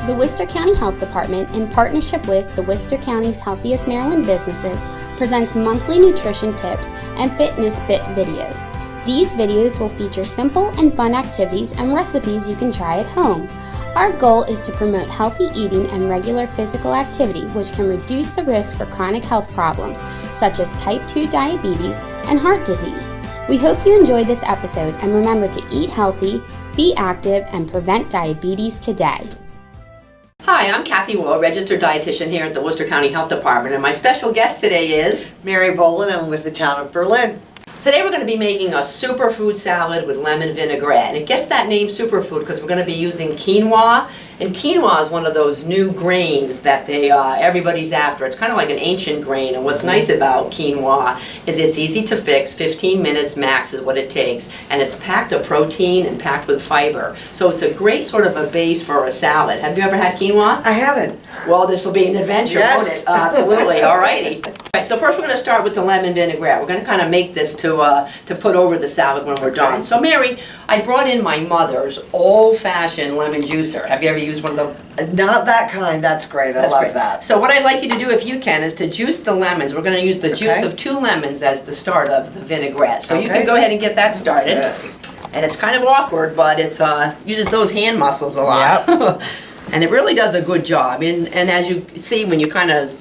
The Worcester County Health Department, in partnership with the Worcester County's Healthiest Maryland businesses, presents monthly nutrition tips and fitness fit videos. These videos will feature simple and fun activities and recipes you can try at home. Our goal is to promote healthy eating and regular physical activity, which can reduce the risk for chronic health problems such as type 2 diabetes and heart disease. We hope you enjoyed this episode and remember to eat healthy, be active, and prevent diabetes today. Hi, I'm Kathy Wool, registered dietitian here at the Worcester County Health Department, and my special guest today is Mary Bohlen. I'm with the town of Berlin. Today we're going to be making a superfood salad with lemon vinaigrette, and it gets that name superfood because we're going to be using quinoa, and quinoa is one of those new grains that everybody's after. It's kind of like an ancient grain, and what's nice about quinoa is it's easy to fix. 15 minutes max is what it takes, and it's packed with protein and packed with fiber, so it's a great sort of a base for a salad. Have you ever had quinoa? I haven't. Well, this will be an adventure, won't it? Absolutely. All righty. Right, so first we're going to start with the lemon vinaigrette. We're going to kind of make this to put over the salad when we're done. So Mary, I brought in my mother's old-fashioned lemon juicer. Have you ever used one of them? Not that kind. That's great. I love that. So what I'd like you to do, if you can, is to juice the lemons. We're going to use the juice of 2 lemons as the start of the vinaigrette. So you can go ahead and get that started. And it's kind of awkward, but it uses those hand muscles a lot. Yep. And it really does a good job. And as you see, when you kind of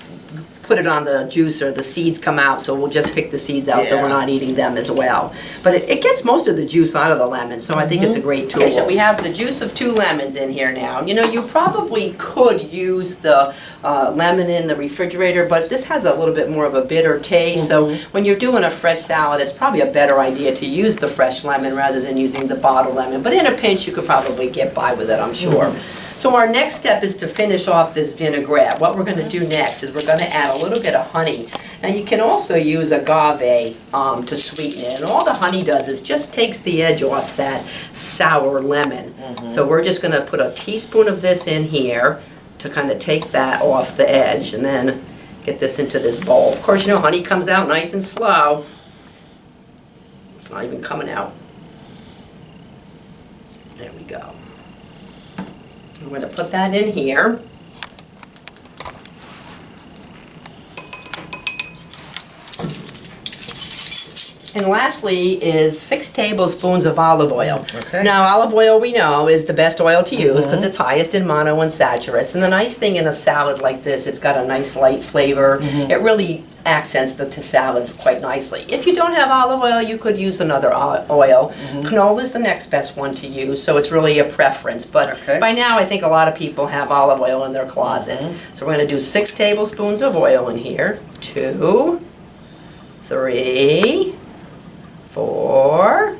put it on the juicer, the seeds come out, so we'll just pick the seeds out so we're not eating them as well. But it gets most of the juice out of the lemon, so I think it's a great tool. Okay, so we have the juice of 2 lemons in here now. You know, you probably could use the lemon in the refrigerator, but this has a little bit more of a bitter taste, so when you're doing a fresh salad, it's probably a better idea to use the fresh lemon rather than using the bottled lemon. But in a pinch, you could probably get by with it, I'm sure. So our next step is to finish off this vinaigrette. What we're going to do next is we're going to add a little bit of honey. Now you can also use agave to sweeten it, and all the honey does is just takes the edge off that sour lemon. So we're just going to put a teaspoon of this in here to kind of take that off the edge, and then get this into this bowl. Of course, you know, honey comes out nice and slow. It's not even coming out. There we go. I'm going to put that in here. And lastly is 6 tablespoons of olive oil. Now, olive oil, we know, is the best oil to use because it's highest in monounsaturates. And the nice thing in a salad like this, it's got a nice light flavor. It really accents the salad quite nicely. If you don't have olive oil, you could use another oil. Canola is the next best one to use, so it's really a preference. But by now, I think a lot of people have olive oil in their closet. So we're going to do 6 tablespoons of oil in here. 2, 3, 4,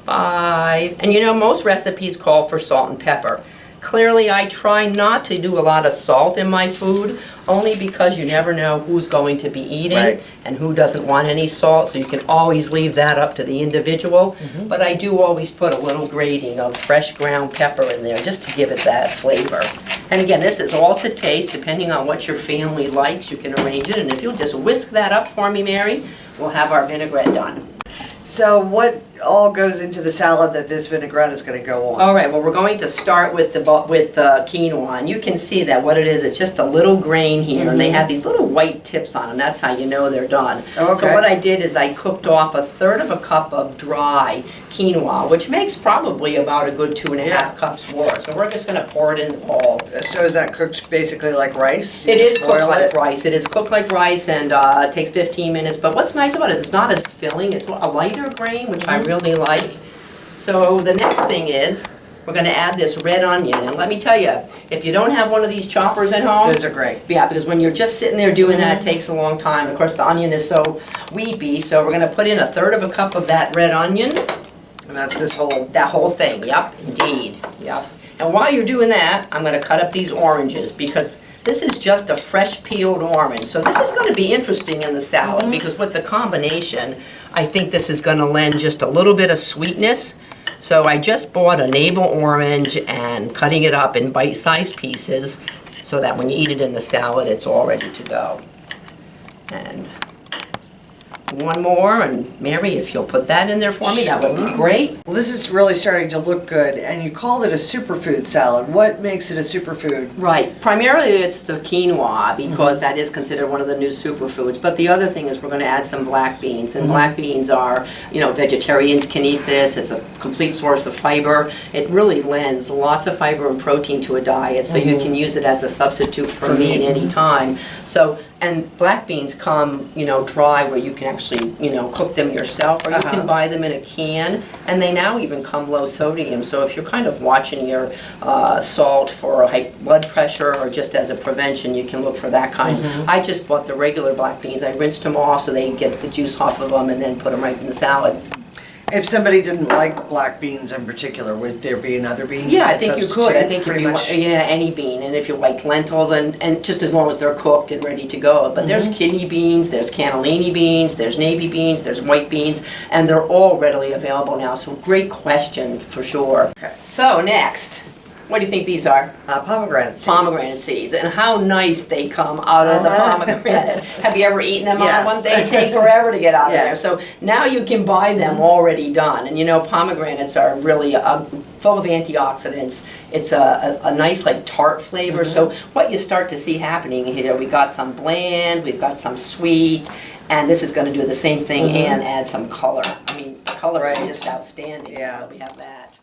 5, and you know, most recipes call for salt and pepper. Clearly, I try not to do a lot of salt in my food, only because you never know who's going to be eating and who doesn't want any salt, so you can always leave that up to the individual. But I do always put a little grating of fresh ground pepper in there just to give it that flavor. And again, this is all to taste, depending on what your family likes, you can arrange it. And if you'll just whisk that up for me, Mary, we'll have our vinaigrette done. So what all goes into the salad that this vinaigrette is going to go on? All right, well, we're going to start with the quinoa, and you can see that what it is, it's just a little grain here, and they have these little white tips on them. That's how you know they're done. So what I did is I cooked off 1/3 cup of dry quinoa, which makes probably about a good 2.5 cups worth. So we're just going to pour it in the bowl. So is that cooked basically like rice? It is cooked like rice. It is cooked like rice, and it takes 15 minutes. But what's nice about it is it's not as filling. It's a lighter grain, which I really like. So the next thing is we're going to add this red onion. And let me tell you, if you don't have one of these choppers at home, those are great. Yeah, because when you're just sitting there doing that, it takes a long time. Of course, the onion is so weepy, so we're going to put in 1/3 cup of that red onion. And that's this whole... That whole thing, yep, indeed, yep. And while you're doing that, I'm going to cut up these oranges because this is just a fresh peeled orange. So this is going to be interesting in the salad because with the combination, I think this is going to lend just a little bit of sweetness. So I just bought a navel orange and cutting it up in bite-sized pieces so that when you eat it in the salad, it's all ready to go. And one more, and Mary, if you'll put that in there for me, that would be great. Well, this is really starting to look good, and you called it a superfood salad. What makes it a superfood? Right. Primarily it's the quinoa, because that is considered one of the new superfoods. But the other thing is we're going to add some black beans. And black beans are, vegetarians can eat this. It's a complete source of fiber. It really lends lots of fiber and protein to a diet, so you can use it as a substitute for meat any time. So, and black beans come, dry, where you can actually, cook them yourself, or you can buy them in a can, and they now even come low sodium. So if you're kind of watching your salt for high blood pressure or just as a prevention, you can look for that kind. I just bought the regular black beans. I rinsed them off so they get the juice off of them, and then put them right in the salad. If somebody didn't like black beans in particular, would there be another bean? Yeah, I think you could. I think if you want, any bean, and if you like lentils, and just as long as they're cooked and ready to go. But there's kidney beans, there's cannellini beans, there's navy beans, there's white beans, and they're all readily available now. So great question for sure. Okay. So next, what do you think these are? Pomegranate seeds. Pomegranate seeds, and how nice they come out of the pomegranate. Have you ever eaten them on one? They take forever to get out of there. So now you can buy them already done. And pomegranates are really full of antioxidants. It's a nice tart flavor. So what you start to see happening here, we got some bland, we've got some sweet, and this is going to do the same thing and add some color. I mean, color is just outstanding. Yeah. So we have that.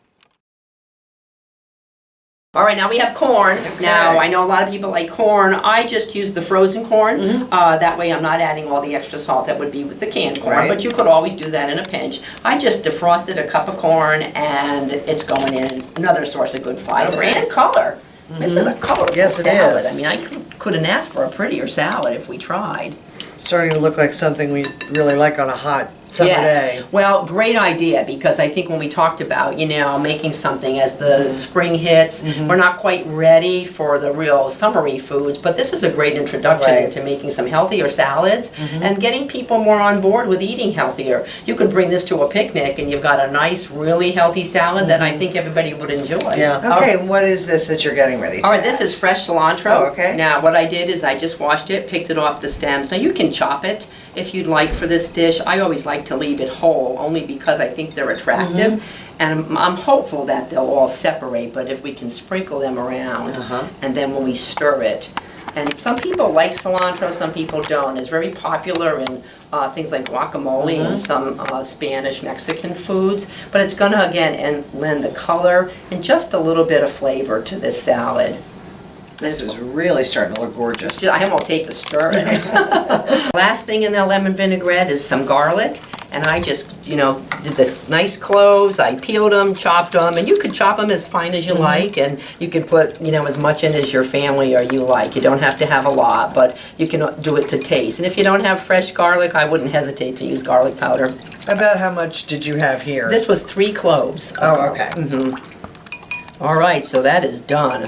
All right, now we have corn. Okay. Now, I know a lot of people like corn. I just use the frozen corn. That way I'm not adding all the extra salt that would be with the canned corn, but you could always do that in a pinch. I just defrosted a cup of corn, and it's going in. Another source of good fiber and color. This is a colorful salad. Is. I mean, I couldn't ask for a prettier salad if we tried. Starting to look like something we really like on a hot summer day. Well, great idea, because I think when we talked about, making something as the spring hits, we're not quite ready for the real summery foods, but this is a great introduction to making some healthier salads and getting people more on board with eating healthier. You could bring this to a picnic and you've got a nice, really healthy salad that I think everybody would enjoy. Yeah. Okay, what is this that you're getting ready to All right, this is fresh cilantro. Oh, okay. Now, what I did is I just washed it, picked it off the stems. Now, you can chop it if you'd like for this dish. I always like to leave it whole, only because I think they're attractive. And I'm hopeful that they'll all separate, but if we can sprinkle them around, and then when we stir it. And some people like cilantro, some people don't. It's very popular in things like guacamole and some Spanish, Mexican foods. But it's going to, again, lend the color and just a little bit of flavor to this salad. This is really starting to look gorgeous. I almost hate to stir it. Last thing in the lemon vinaigrette is some garlic. And I just, did this nice cloves. I peeled them, chopped them, and you could chop them as fine as you like, and you can put, as much in as your family or you like. You don't have to have a lot, but you can do it to taste. And if you don't have fresh garlic, I wouldn't hesitate to use garlic powder. About how much did you have here? This was 3 cloves. Oh, okay. All right, so that is done.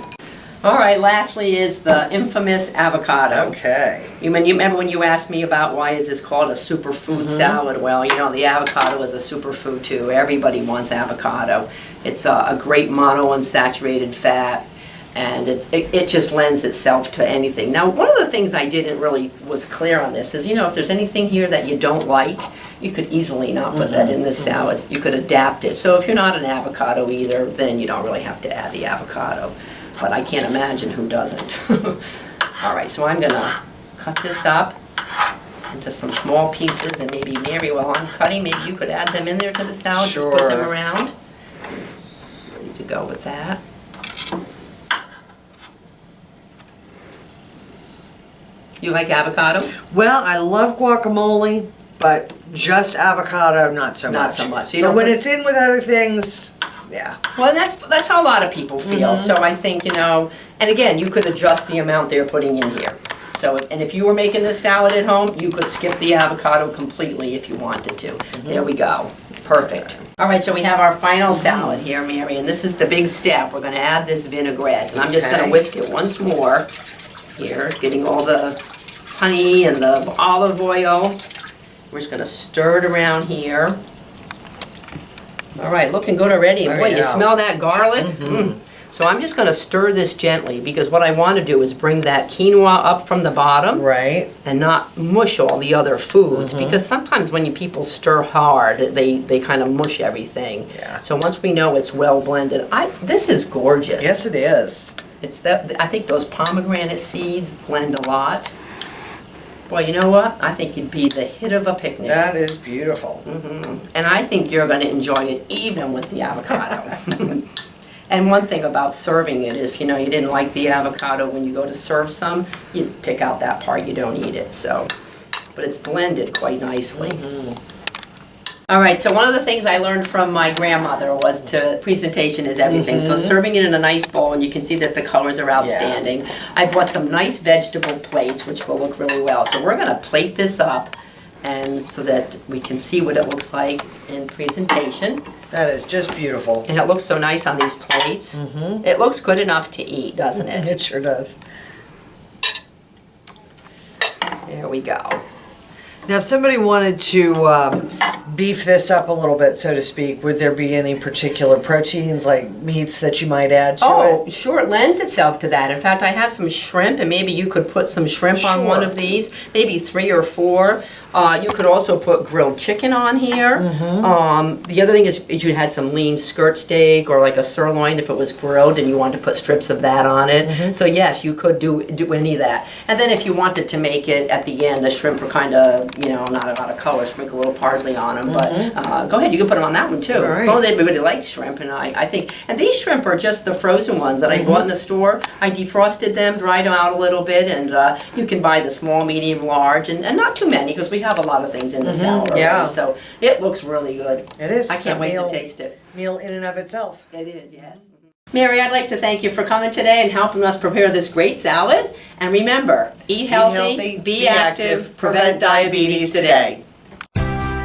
All right, lastly is the infamous avocado. Okay. You remember when you asked me about why is this called a superfood salad? Well, the avocado is a superfood too. Everybody wants avocado. It's a great monounsaturated fat, and it just lends itself to anything. Now, one of the things I didn't really was clear on this is, if there's anything here that you don't like, you could easily not put that in this salad. You could adapt it. So if you're not an avocado eater, then you don't really have to add the avocado. But I can't imagine who doesn't. All right, so I'm gonna cut this up into some small pieces, and maybe Mary, while I'm cutting, maybe you could add them in there to the salad. Sure. Just put them around. Ready to go with that. You like avocado? Well, I love guacamole, but just avocado, not so much. Not so much. So but when it's in with other things, yeah. Well, that's how a lot of people feel. So I think, and again, you could adjust the amount they're putting in here. So, and if you were making this salad at home, you could skip the avocado completely if you wanted to. There we go. Perfect. All right, so we have our final salad here, Mary, and this is the big step. We're going to add this vinaigrette, and I'm just going to whisk it once more here, getting all the honey and the olive oil. We're just going to stir it around here. All right, looking good already. And boy, you smell that garlic? So I'm just gonna stir this gently because what I wanna do is bring that quinoa up from the bottom. Right. And not mush all the other foods, because sometimes when people stir hard, they kind of mush everything. Yeah. So once we know it's well blended, this is gorgeous. Yes, it is. It's I think those pomegranate seeds blend a lot. Well, you know what? I think it'd be the hit of a picnic. That is beautiful. And I think you're going to enjoy it even with the avocado. And one thing about serving it, if you didn't like the avocado when you go to serve some, you pick out that part, you don't eat it. So, but it's blended quite nicely. All right, so one of the things I learned from my grandmother was presentation is everything. So serving it in a nice bowl, and you can see that the colors are outstanding. I bought some nice vegetable plates, which will look really well. So we're going to plate this up, and so that we can see what it looks like in presentation. That is just beautiful. And it looks so nice on these plates. It looks good enough to eat, doesn't it? It sure does. There we go. Now, if somebody wanted to beef this up a little bit, so to speak, would there be any particular proteins, like meats, that you might add to it? Oh, sure, it lends itself to that. In fact, I have some shrimp, and maybe you could put some shrimp on one of these, maybe 3 or 4. You could also put grilled chicken on here. The other thing is you had some lean skirt steak or like a sirloin if it was grilled and you wanted to put strips of that on it. So yes, you could do any of that. And then if you wanted to make it at the end, the shrimp are kind of, not a lot of color, sprinkle a little parsley on them. But go ahead, you can put them on that one too. As long as everybody likes shrimp. And I think, and these shrimp are just the frozen ones that I bought in the store. I defrosted them, dried them out a little bit, and you can buy the small, medium, large, and not too many because we have a lot of things in the salad already, so it looks really good. It is. I can't wait to taste it. Meal in and of itself. It is, yes. Mary, I'd like to thank you for coming today and helping us prepare this great salad. And remember, eat healthy, be active, prevent diabetes today.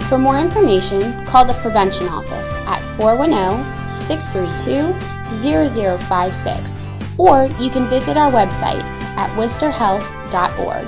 For more information, call the Prevention Office at 410-632-0056, or you can visit our website at worcesterhealth.org.